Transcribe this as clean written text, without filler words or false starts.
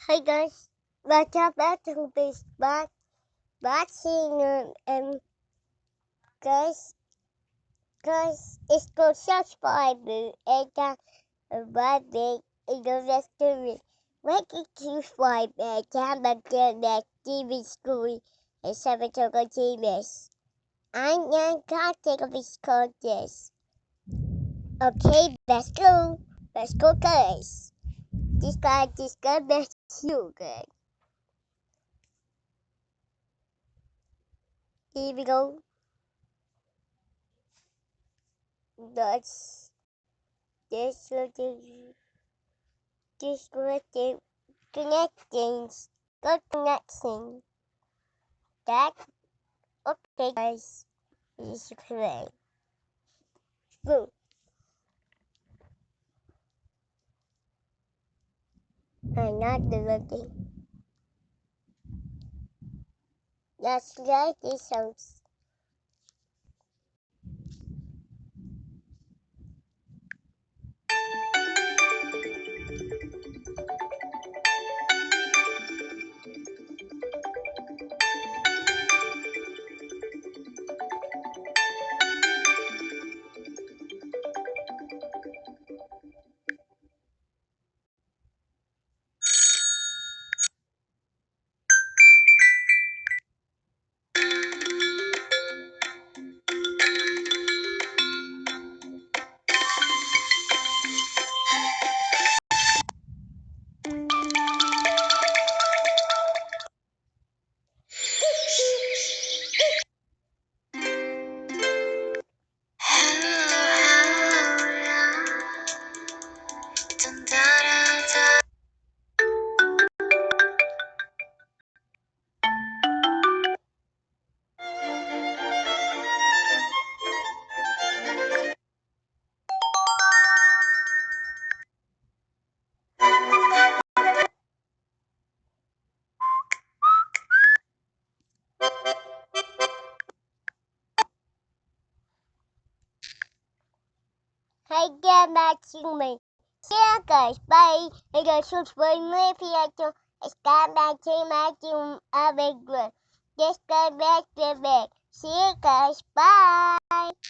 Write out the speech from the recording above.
Hey guys, welcome back to this watching guys, it's called subscriber and one big in the restaurant. Make it subscribe and come and get that TV school and 7 TVs. I'm young contact of this contest. Okay, let's go. Let's go guys. This guy makes you good. Here we go. That's this connecting connections. Good connection. That okay guys is correct. Good. I'm not looking. Let's write this house. Hey get back to me. See you guys. Bye. Hey guys, subscribe me if you like to. It's got back to my team. A big one. Just go back to back. See you guys. Bye.